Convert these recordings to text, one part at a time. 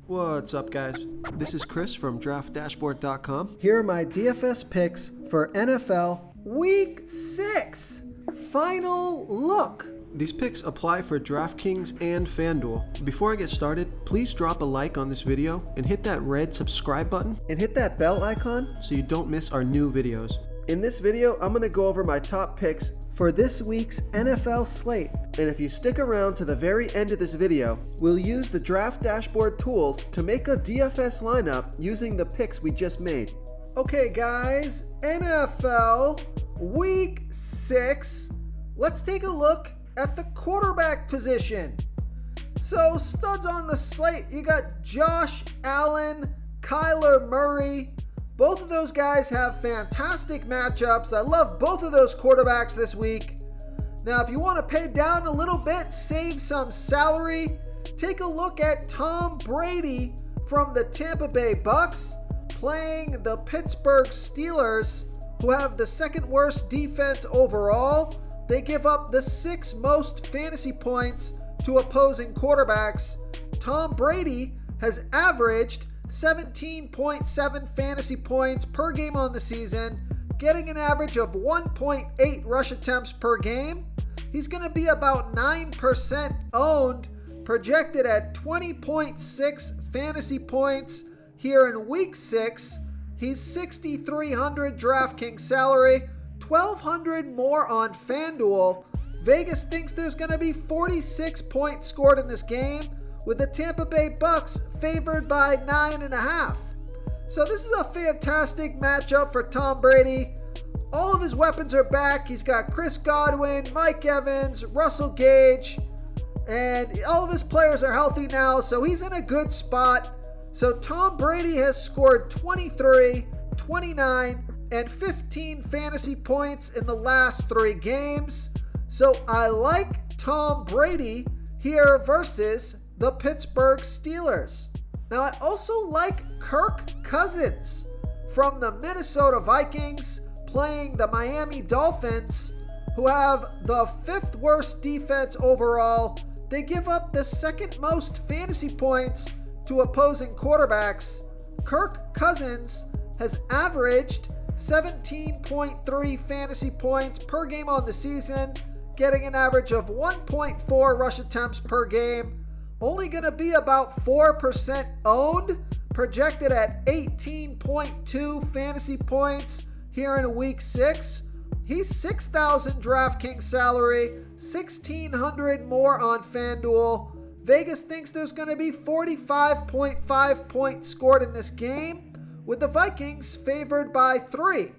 What's up, guys? This is Chris from DraftDashboard.com. Here are my DFS picks for NFL Week 6. Final look. These picks apply for DraftKings and FanDuel. Before I get started, please drop a like on this video and hit that red subscribe button And hit that bell icon. so you don't miss our new videos. In this video, I'm going to go over my top picks for this week's NFL slate. And if you stick around to the very end of this video, we'll use the Draft Dashboard tools to make a DFS lineup using the picks we just made. Okay guys, NFL Week 6. Let's take a look at the quarterback position. So studs on the slate, you got Josh Allen, Kyler Murray. Both of those guys have fantastic matchups. I love both of those quarterbacks this week. Now, if you want to pay down a little bit, save some salary, take a look at Tom Brady from the Tampa Bay Bucks playing the Pittsburgh Steelers, who have the second worst defense overall. They give up the 6th most fantasy points to opposing quarterbacks. Tom Brady has averaged 17.7 fantasy points per game on the season, getting an average of 1.8 rush attempts per game. He's going to be about 9% owned, projected at 20.6 fantasy points here in Week 6. He's 6,300 DraftKings salary, 1,200 more on FanDuel. Vegas thinks there's going to be 46 points scored in this game, with the Tampa Bay Bucks favored by 9.5. So this is a fantastic matchup for Tom Brady. All of his weapons are back. He's got Chris Godwin, Mike Evans, Russell Gage, and all of his players are healthy now, so he's in a good spot. So Tom Brady has scored 23, 29, and 15 fantasy points in the last 3 games. So I like Tom Brady here versus the Pittsburgh Steelers. Now I also like Kirk Cousins from the Minnesota Vikings playing the Miami Dolphins, who have the 5th worst defense overall. They give up the 2nd most fantasy points to opposing quarterbacks. Kirk Cousins has averaged 17.3 fantasy points per game on the season, getting an average of 1.4 rush attempts per game. Only going to be about 4% owned, projected at 18.2 fantasy points here in Week 6. He's 6,000 DraftKings salary, 1,600 more on FanDuel. Vegas thinks there's going to be 45.5 points scored in this game, with the Vikings favored by 3.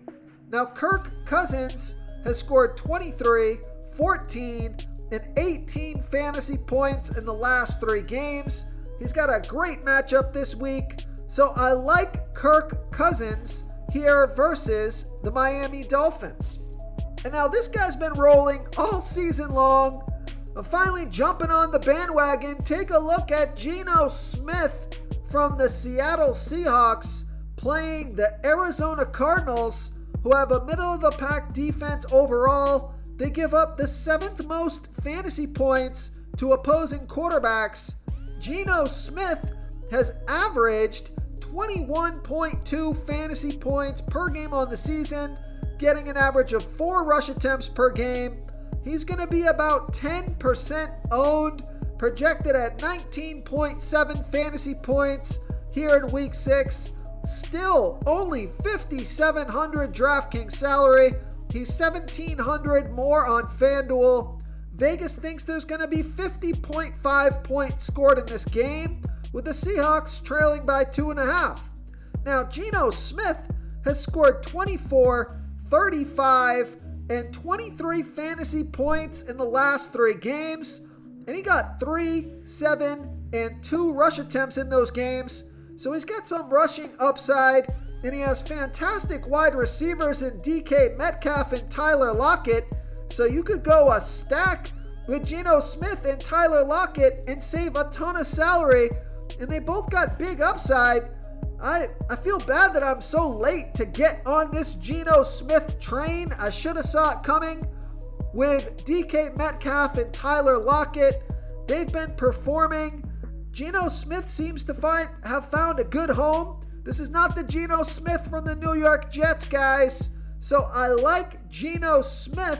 Now, Kirk Cousins has scored 23, 14, and 18 fantasy points in the last 3 games. He's got a great matchup this week, so I like Kirk Cousins here versus the Miami Dolphins. And now this guy's been rolling all season long. I'm finally jumping on the bandwagon. Take a look at Eno Smith from the Seattle Seahawks playing the Arizona Cardinals, who have a middle-of-the-pack defense overall. They give up the 7th most fantasy points to opposing quarterbacks. Eno Smith has averaged 21.2 fantasy points per game on the season, getting an average of 4 rush attempts per game. He's going to be about 10% owned, projected at 19.7 fantasy points here in Week 6. Still only 5,700 DraftKings salary. He's 1,700 more on FanDuel. Vegas thinks there's going to be 50.5 points scored in this game, with the Seahawks trailing by 2.5. Now, Eno Smith has scored 24, 35, and 23 fantasy points in the last 3 games, and he got 3, 7, and 2 rush attempts in those games. So he's got some rushing upside, and he has fantastic wide receivers in DK Metcalf and Tyler Lockett. So you could go a stack with Eno Smith and Tyler Lockett and save a ton of salary, and they both got big upside. I feel bad that I'm so late to get on this Eno Smith train. I should have saw it coming with DK Metcalf and Tyler Lockett. They've been performing Geno Smith seems to have found a good home. This is not the Geno Smith from the New York Jets, guys. So I like Geno Smith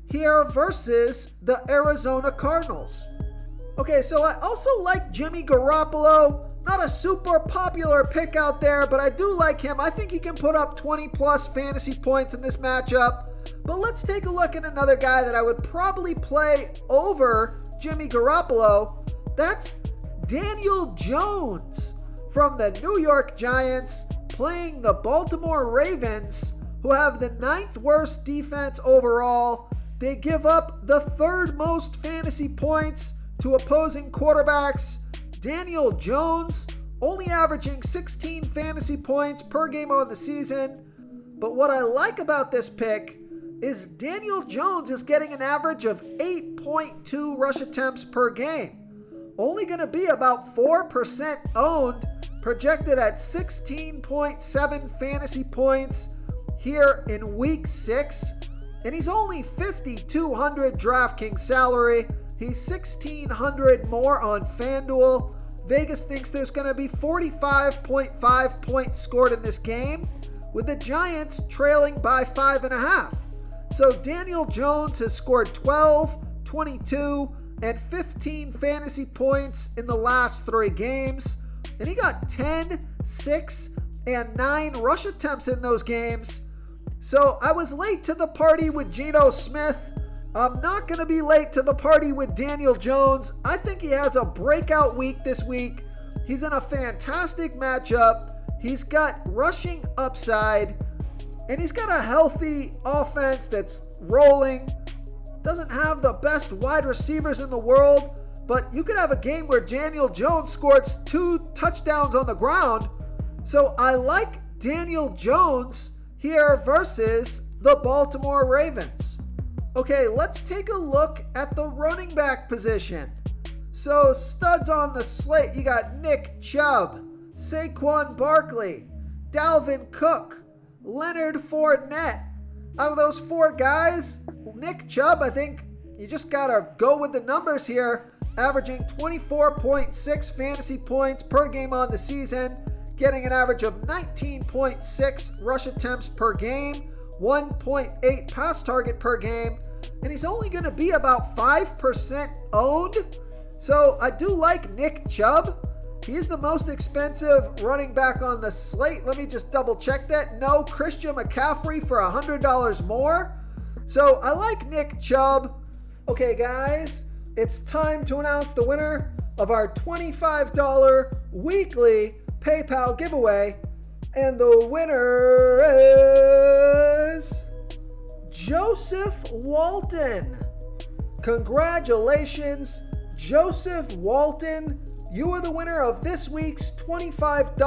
here versus the Arizona Cardinals. Okay, so I also like Jimmy Garoppolo. Not a super popular pick out there, but I do like him. I think he can put up 20 plus fantasy points in this matchup. But let's take a look at another guy that I would probably play over Jimmy Garoppolo. That's Daniel Jones from the New York Giants playing the Baltimore Ravens, who have the 9th worst defense overall. They give up the 3rd most fantasy points to opposing quarterbacks. Daniel Jones only averaging 16 fantasy points per game on the season. But what I like about this pick is Daniel Jones is getting an average of 8.2 rush attempts per game. Only going to be about 4% owned, projected at 16.7 fantasy points here in week 6. And he's only $5,200 DraftKings salary. He's $1,600 more on FanDuel. Vegas thinks there's going to be 45.5 points scored in this game, with the Giants trailing by 5.5. So Daniel Jones has scored 12, 22, and 15 fantasy points in the last 3 games. And he got 10, 6, and 9 rush attempts in those games. So I was late to the party with Geno Smith. I'm not going to be late to the party with Daniel Jones. I think he has a breakout week this week. He's in a fantastic matchup. He's got rushing upside, and he's got a healthy offense that's rolling. Doesn't have the best wide receivers in the world, but you could have a game where Daniel Jones scores 2 touchdowns on the ground. So I like Daniel Jones here versus the Baltimore Ravens. Okay, let's take a look at the running back position. So studs on the slate, you got Nick Chubb, Saquon Barkley, Dalvin Cook, Leonard Fournette. Out of those 4 guys, Nick Chubb, I think you just gotta go with the numbers here, averaging 24.6 fantasy points per game on the season, getting an average of 19.6 rush attempts per game, 1.8 pass target per game, and he's only going to be about 5% owned. So I do like Nick Chubb. He is the most expensive running back on the slate. Let me just double check that. No, Christian McCaffrey for $100 more. So I like Nick Chubb. Okay, guys, it's time to announce the winner of our $25 weekly PayPal giveaway. And the winner is Joseph Walton. Congratulations, Joseph Walton. You are the winner of this week's $25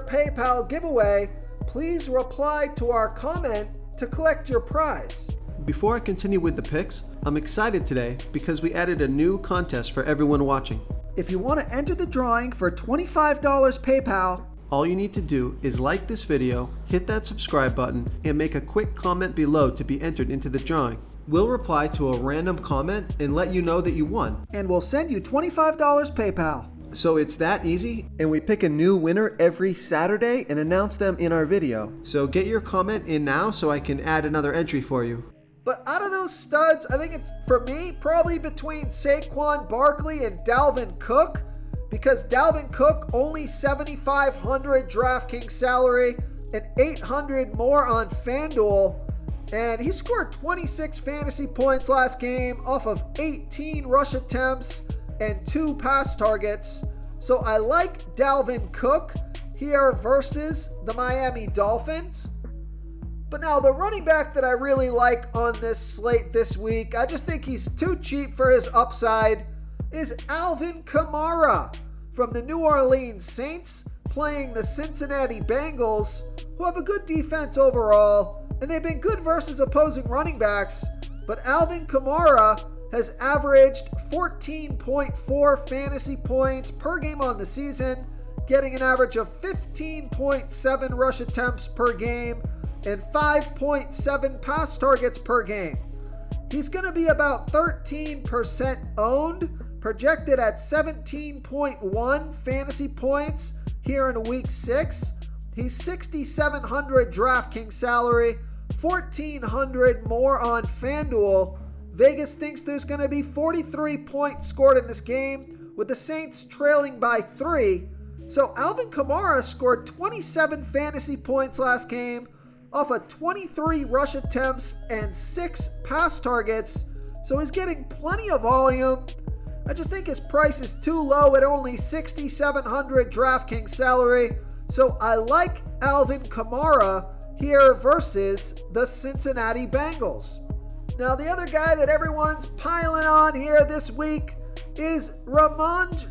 PayPal giveaway. Please reply to our comment to collect your prize. Before I continue with the picks, I'm excited today because we added a new contest for everyone watching. If you want to enter the drawing for $25 PayPal, all you need to do is like this video, hit that subscribe button, and make a quick comment below to be entered into the drawing. We'll reply to a random comment and let you know that you won. And we'll send you $25 PayPal. So it's that easy, and we pick a new winner every Saturday and announce them in our video. So get your comment in now so I can add another entry for you. But out of those studs, I think it's, for me, probably between Saquon Barkley and Dalvin Cook, because Dalvin Cook only $7,500 DraftKings salary and $800 more on FanDuel. And he scored 26 fantasy points last game off of 18 rush attempts and 2 pass targets. So I like Dalvin Cook here versus the Miami Dolphins. But now the running back that I really like on this slate this week, I just think he's too cheap for his upside, is Alvin Kamara from the New Orleans Saints playing the Cincinnati Bengals, who have a good defense overall, and they've been good versus opposing running backs. But Alvin Kamara has averaged 14.4 fantasy points per game on the season, getting an average of 15.7 rush attempts per game and 5.7 pass targets per game. He's going to be about 13% owned, projected at 17.1 fantasy points here in week 6. He's 6,700 DraftKings salary, 1,400 more on FanDuel. Vegas thinks there's going to be 43 points scored in this game, with the Saints trailing by 3. So Alvin Kamara scored 27 fantasy points last game off of 23 rush attempts and 6 pass targets. So he's getting plenty of volume. I just think his price is too low at only 6,700 DraftKings salary. So I like Alvin Kamara here versus the Cincinnati Bengals. Now the other guy that everyone's piling on here this week is Ramondre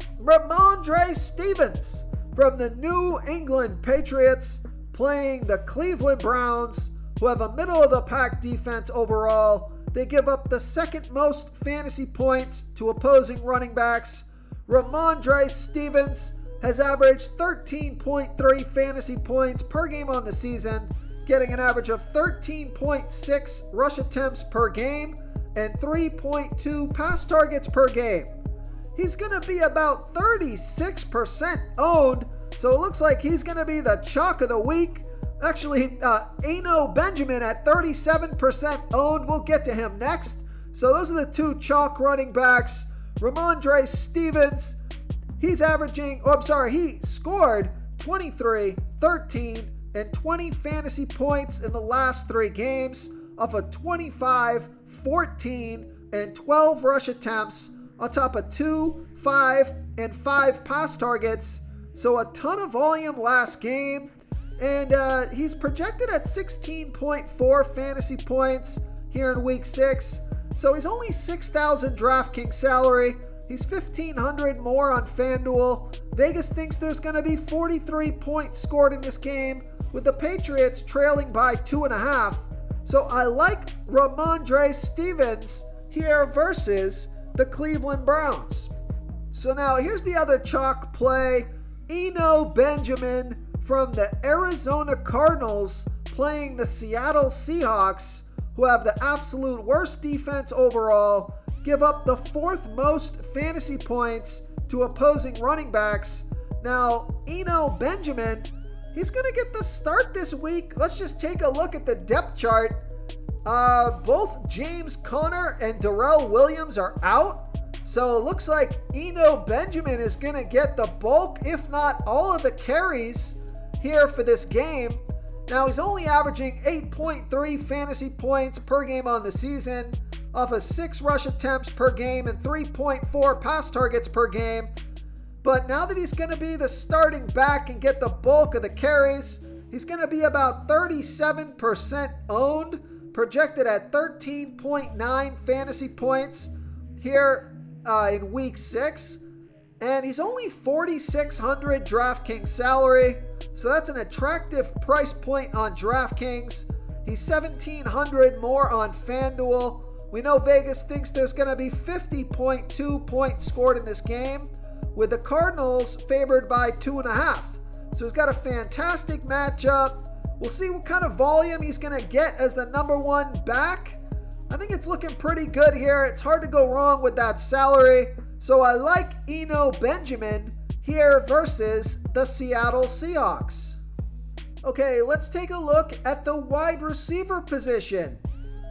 Stevenson from the New England Patriots, playing the Cleveland Browns, who have a middle-of-the-pack defense overall. They give up the second most fantasy points to opposing running backs. Ramondre Stevenson has averaged 13.3 fantasy points per game on the season, getting an average of 13.6 rush attempts per game and 3.2 pass targets per game. He's going to be about 36% owned, so it looks like he's going to be the chalk of the week. Actually, Eno Benjamin at 37% owned. We'll get to him next. So those are the two chalk running backs. Ramondre Stevenson, he scored 23, 13, and 20 fantasy points in the last 3 games off of 25, 14, and 12 rush attempts on top of 2, 5, and 5 pass targets. So a ton of volume last game. And he's projected at 16.4 fantasy points here in week 6. So he's only 6,000 DraftKings salary. He's 1,500 more on FanDuel. Vegas thinks there's going to be 43 points scored in this game, with the Patriots trailing by 2.5. So I like Ramondre Stevenson here versus the Cleveland Browns. So now here's the other chalk play. Eno Benjamin from the Arizona Cardinals, playing the Seattle Seahawks, who have the absolute worst defense overall, give up the 4th most fantasy points to opposing running backs. Now, Eno Benjamin, he's going to get the start this week. Let's just take a look at the depth chart. Both James Conner and Darrell Williams are out. So it looks like Eno Benjamin is going to get the bulk, if not all of the carries here for this game. Now he's only averaging 8.3 fantasy points per game on the season off of 6 rush attempts per game and 3.4 pass targets per game. But now that he's going to be the starting back and get the bulk of the carries, he's going to be about 37% owned, projected at 13.9 fantasy points here in week 6. And he's only 4,600 DraftKings salary, so that's an attractive price point on DraftKings. He's 1,700 more on FanDuel. We know Vegas thinks there's going to be 50.2 points scored in this game, with the Cardinals favored by 2.5. So he's got a fantastic matchup. We'll see what kind of volume he's going to get as the number 1 back. I think it's looking pretty good here. It's hard to go wrong with that salary. So I like Eno Benjamin here versus the Seattle Seahawks. Okay, let's take a look at the wide receiver position.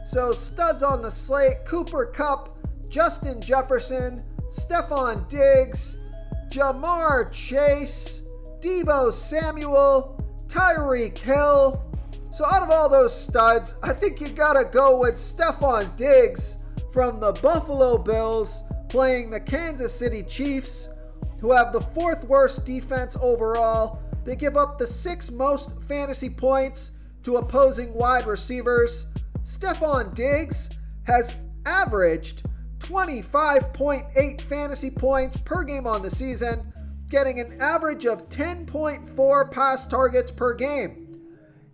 So studs on the slate: Cooper Kupp, Justin Jefferson, Stephon Diggs, Jamar Chase, Deebo Samuel, Tyreek Hill. So out of all those studs, I think you gotta go with Stephon Diggs from the Buffalo Bills, playing the Kansas City Chiefs, who have the 4th worst defense overall. They give up the 6th most fantasy points to opposing wide receivers. Stephon Diggs has averaged 25.8 fantasy points per game on the season, getting an average of 10.4 pass targets per game.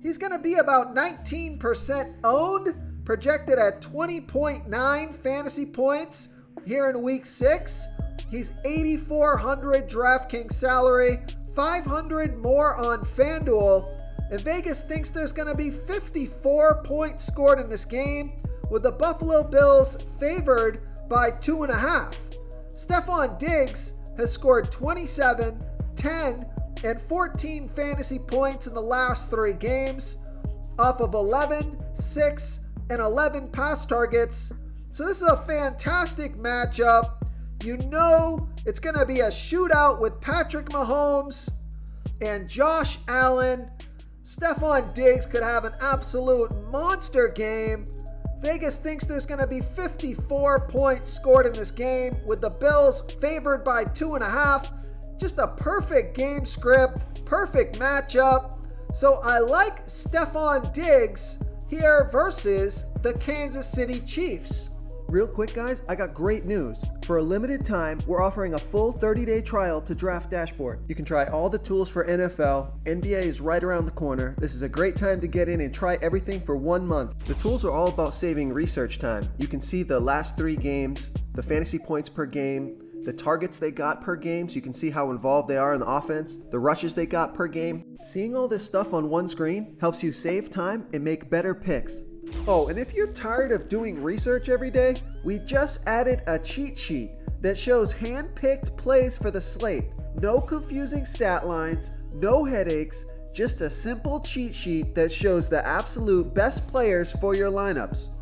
He's going to be about 19% owned, projected at 20.9 fantasy points here in week 6. He's 8,400 DraftKings salary, 500 more on FanDuel, and Vegas thinks there's going to be 54 points scored in this game, with the Buffalo Bills favored by 2.5. Stephon Diggs has scored 27, 10, and 14 fantasy points in the last 3 games off of 11, 6, and 11 pass targets. So this is a fantastic matchup. You know it's going to be a shootout with Patrick Mahomes and Josh Allen. Stephon Diggs could have an absolute monster game. Vegas thinks there's going to be 54 points scored in this game, with the Bills favored by 2.5. Just a perfect game script, perfect matchup. So I like Stephon Diggs here versus the Kansas City Chiefs. Real quick, guys, I got great news. For a limited time, we're offering a full 30-day trial to Draft Dashboard. You can try all the tools for NFL. NBA is right around the corner. This is a great time to get in and try everything for 1 month. The tools are all about saving research time. You can see the last 3 games, the fantasy points per game, the targets they got per game, so you can see how involved they are in the offense, the rushes they got per game. Seeing all this stuff on one screen helps you save time and make better picks. Oh, and if you're tired of doing research every day, we just added a cheat sheet that shows hand-picked plays for the slate. No confusing stat lines, no headaches, just a simple cheat sheet that shows the absolute best players for your lineups.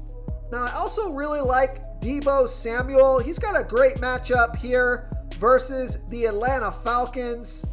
Now, I also really like Deebo Samuel. He's got a great matchup here versus the Atlanta Falcons.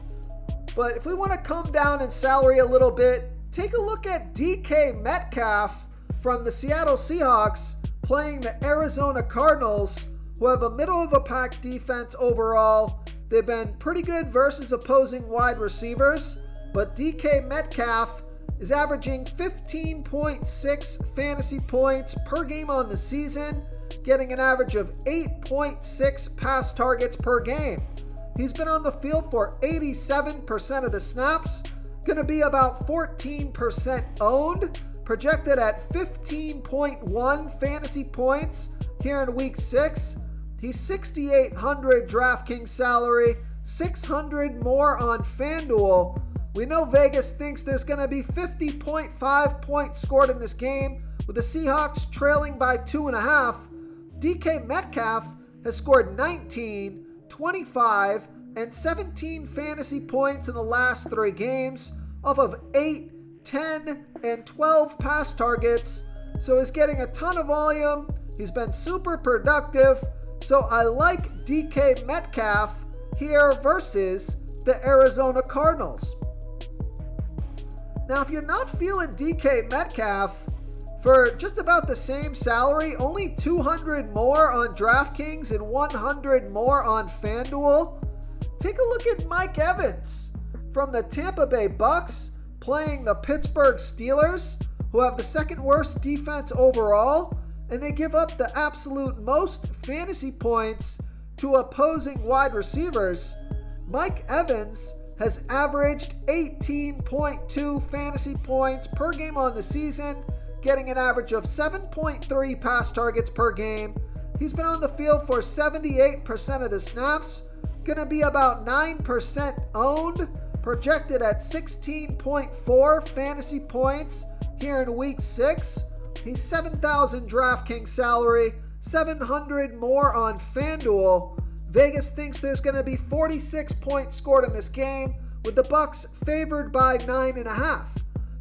But if we want to come down in salary a little bit, take a look at DK Metcalf from the Seattle Seahawks playing the Arizona Cardinals, who have a middle-of-the-pack defense overall. They've been pretty good versus opposing wide receivers, but DK Metcalf is averaging 15.6 fantasy points per game on the season, getting an average of 8.6 pass targets per game. He's been on the field for 87% of the snaps, going to be about 14% owned, projected at 15.1 fantasy points here in week 6. He's 6,800 DraftKings salary, 600 more on FanDuel. We know Vegas thinks there's going to be 50.5 points scored in this game, with the Seahawks trailing by 2.5. DK Metcalf has scored 19, 25, and 17 fantasy points in the last 3 games off of 8, 10, and 12 pass targets. So he's getting a ton of volume. He's been super productive. So I like DK Metcalf here versus the Arizona Cardinals. Now, if you're not feeling DK Metcalf for just about the same salary, only 200 more on DraftKings and 100 more on FanDuel, take a look at Mike Evans from the Tampa Bay Bucks playing the Pittsburgh Steelers, who have the second worst defense overall, and they give up the absolute most fantasy points to opposing wide receivers. Mike Evans has averaged 18.2 fantasy points per game on the season, getting an average of 7.3 pass targets per game. He's been on the field for 78% of the snaps, going to be about 9% owned, projected at 16.4 fantasy points here in week 6. He's 7,000 DraftKings salary, 700 more on FanDuel. Vegas thinks there's going to be 46 points scored in this game, with the Bucks favored by 9.5.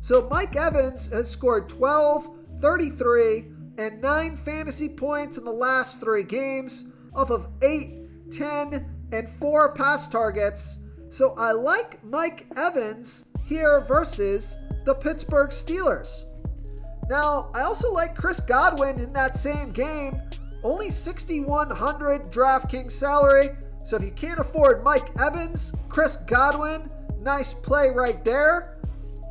So Mike Evans has scored 12, 33, and 9 fantasy points in the last 3 games off of 8, 10, and 4 pass targets. So I like Mike Evans here versus the Pittsburgh Steelers. Now, I also like Chris Godwin in that same game. Only 6,100 DraftKings salary. So if you can't afford Mike Evans, Chris Godwin, nice play right there.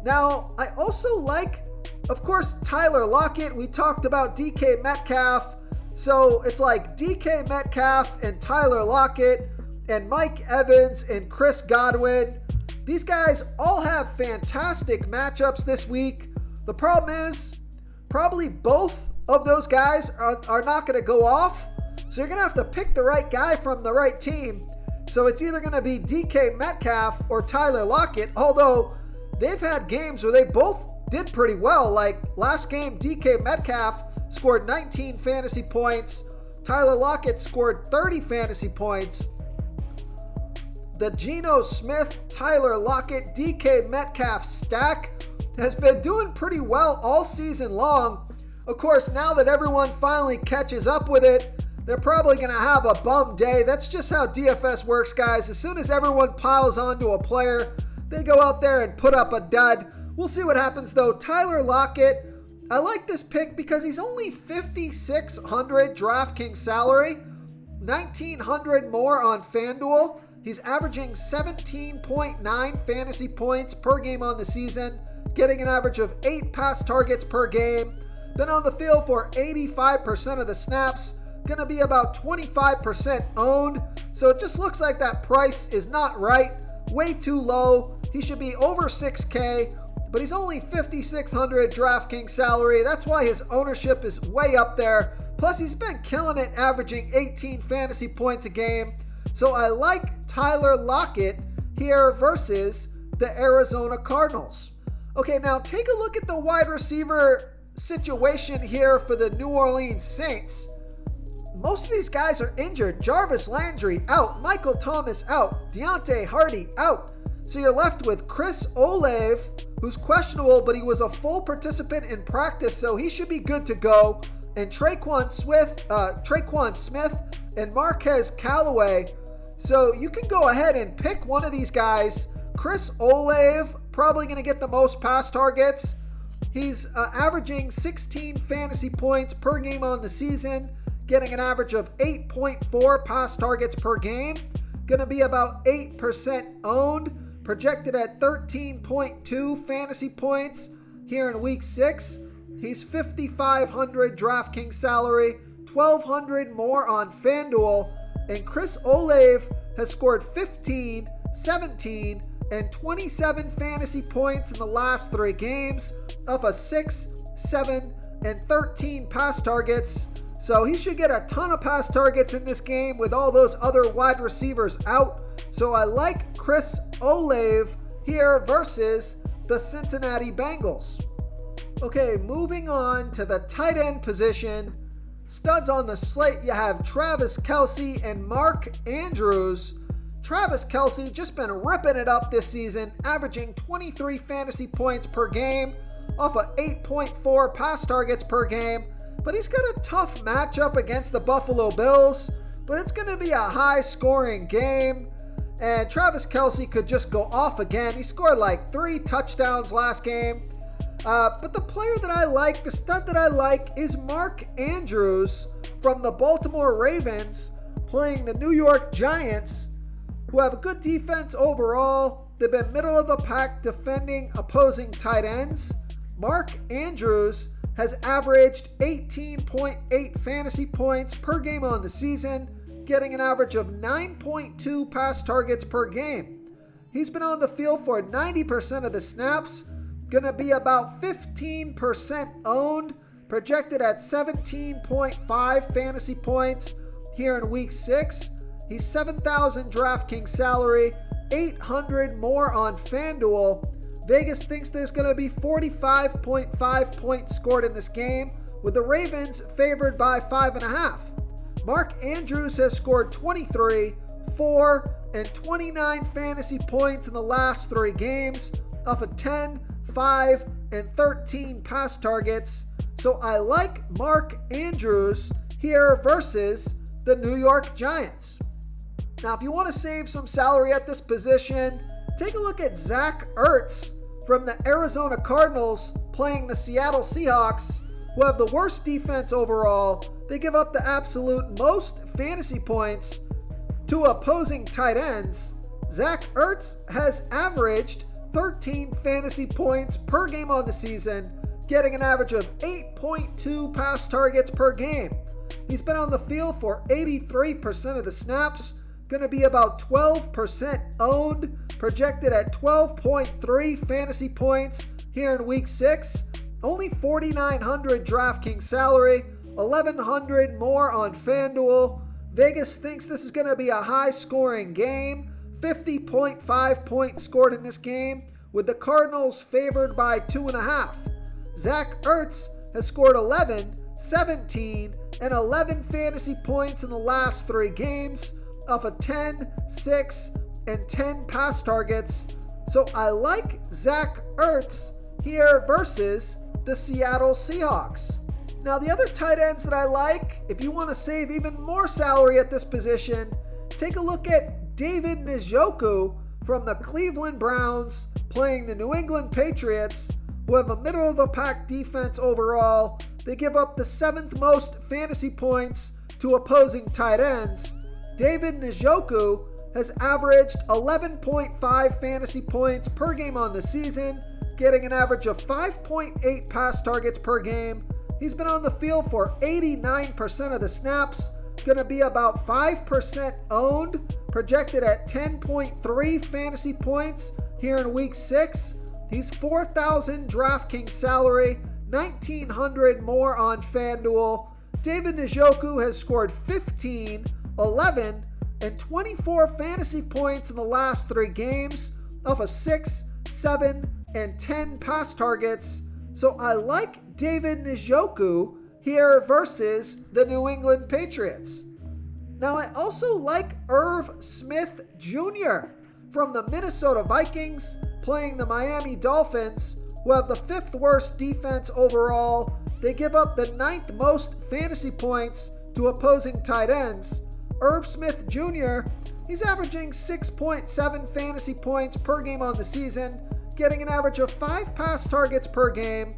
Now, I also like, of course, Tyler Lockett. We talked about DK Metcalf. So it's like DK Metcalf and Tyler Lockett and Mike Evans and Chris Godwin. These guys all have fantastic matchups this week. The problem is, probably both of those guys are not going to go off. So you're going to have to pick the right guy from the right team. So it's either going to be DK Metcalf or Tyler Lockett, although they've had games where they both did pretty well. Like last game, DK Metcalf scored 19 fantasy points Tyler Lockett scored 30 fantasy points. The Geno Smith, Tyler Lockett, DK Metcalf stack has been doing pretty well all season long. Of course, now that everyone finally catches up with it, they're probably going to have a bum day. That's just how DFS works, guys. As soon as everyone piles onto a player, they go out there and put up a dud. We'll see what happens, though. Tyler Lockett, I like this pick because he's only $5,600 DraftKings salary, $1,900 more on FanDuel. He's averaging 17.9 fantasy points per game on the season, getting an average of 8 pass targets per game. Been on the field for 85% of the snaps, going to be about 25% owned. So it just looks like that price is not right, way too low. He should be over $6K. But he's only $5,600 DraftKings salary. That's why his ownership is way up there. Plus, he's been killing it, averaging 18 fantasy points a game. So I like Tyler Lockett here versus the Arizona Cardinals. Okay, now take a look at the wide receiver situation here for the New Orleans Saints. Most of these guys are injured. Jarvis Landry out. Michael Thomas out. Deontay Hardy out. So you're left with Chris Olave, who's questionable, but he was a full participant in practice, so he should be good to go. And Traquan Smith and Marquez Callaway. So you can go ahead and pick one of these guys. Chris Olave, probably going to get the most pass targets. He's averaging 16 fantasy points per game on the season, getting an average of 8.4 pass targets per game. Going to be about 8% owned. Projected at 13.2 fantasy points here in week 6. He's $5,500 DraftKings salary, $1,200 more on FanDuel. And Chris Olave has scored 15, 17, and 27 fantasy points in the last 3 games off of 6, 7, and 13 pass targets. So he should get a ton of pass targets in this game with all those other wide receivers out. So I like Chris Olave here versus the Cincinnati Bengals. Okay, moving on to the tight end position. Studs on the slate, you have Travis Kelce and Mark Andrews. Travis Kelce just been ripping it up this season, averaging 23 fantasy points per game off of 8.4 pass targets per game. But he's got a tough matchup against the Buffalo Bills, but it's going to be a high-scoring game. And Travis Kelce could just go off again. He scored like 3 touchdowns last game. But the player that I like, the stud that I like, is Mark Andrews from the Baltimore Ravens playing the New York Giants, who have a good defense overall. They've been middle of the pack defending opposing tight ends. Mark Andrews has averaged 18.8 fantasy points per game on the season, getting an average of 9.2 pass targets per game. He's been on the field for 90% of the snaps, going to be about 15% owned, projected at 17.5 fantasy points here in week 6. He's 7,000 DraftKings salary, 800 more on FanDuel. Vegas thinks there's going to be 45.5 points scored in this game, with the Ravens favored by 5.5. Mark Andrews has scored 23, 4, and 29 fantasy points in the last 3 games off of 10, 5, and 13 pass targets. So I like Mark Andrews here versus the New York Giants. Now, if you want to save some salary at this position, take a look at Zach Ertz from the Arizona Cardinals playing the Seattle Seahawks, who have the worst defense overall. They give up the absolute most fantasy points to opposing tight ends. Zach Ertz has averaged 13 fantasy points per game on the season, getting an average of 8.2 pass targets per game. He's been on the field for 83% of the snaps, going to be about 12% owned, projected at 12.3 fantasy points here in week 6. Only 4,900 DraftKings salary, 1,100 more on FanDuel. Vegas thinks this is going to be a high-scoring game. 50.5 points scored in this game, with the Cardinals favored by 2.5. Zach Ertz has scored 11, 17, and 11 fantasy points in the last 3 games off of 10, 6, and 10 pass targets. So I like Zach Ertz here versus the Seattle Seahawks. Now the other tight ends that I like, if you want to save even more salary at this position, take a look at David Njoku from the Cleveland Browns playing the New England Patriots, who have a middle-of-the-pack defense overall. They give up the 7th most fantasy points to opposing tight ends. David Njoku has averaged 11.5 fantasy points per game on the season, getting an average of 5.8 pass targets per game. He's been on the field for 89% of the snaps, going to be about 5% owned, projected at 10.3 fantasy points here in week 6. He's $4,000 DraftKings salary, $1,900 more on FanDuel. David Njoku has scored 15, 11, and 24 fantasy points in the last 3 games off of 6, 7, and 10 pass targets. So I like David Njoku here versus the New England Patriots. Now I also like Irv Smith Jr. from the Minnesota Vikings playing the Miami Dolphins, who have the 5th worst defense overall. They give up the 9th most fantasy points to opposing tight ends. Irv Smith Jr., he's averaging 6.7 fantasy points per game on the season, getting an average of 5 pass targets per game,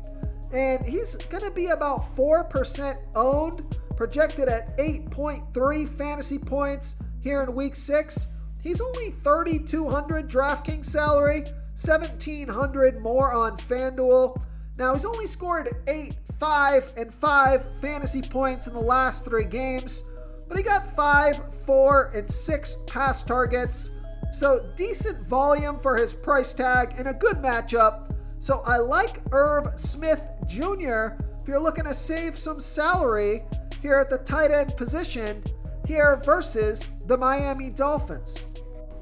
and he's going to be about 4% owned, projected at 8.3 fantasy points here in week 6. He's only $3,200 DraftKings salary, $1,700 more on FanDuel. Now he's only scored 8, 5, and 5 fantasy points in the last 3 games, but he got 5, 4, and 6 pass targets. So decent volume for his price tag and a good matchup. So I like Irv Smith Jr. if you're looking to save some salary here at the tight end position here versus the Miami Dolphins.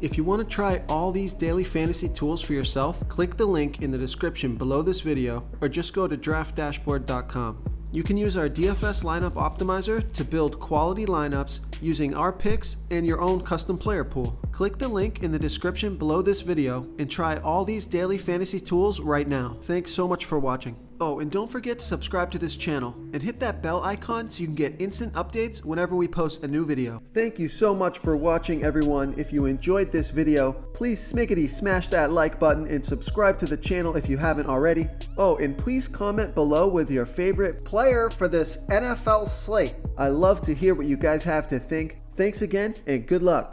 If you want to try all these daily fantasy tools for yourself, click the link in the description below this video or just go to draftdashboard.com. You can use our DFS lineup optimizer to build quality lineups using our picks and your own custom player pool. Click the link in the description below this video and try all these daily fantasy tools right now. Thanks so much for watching. Oh, and don't forget to subscribe to this channel and hit that bell icon so you can get instant updates whenever we post a new video. Thank you so much for watching, everyone. If you enjoyed this video, please smiggity smash that like button and subscribe to the channel if you haven't already. Oh, and please comment below with your favorite player for this NFL slate. I love to hear what you guys have to think. Thanks again and good luck.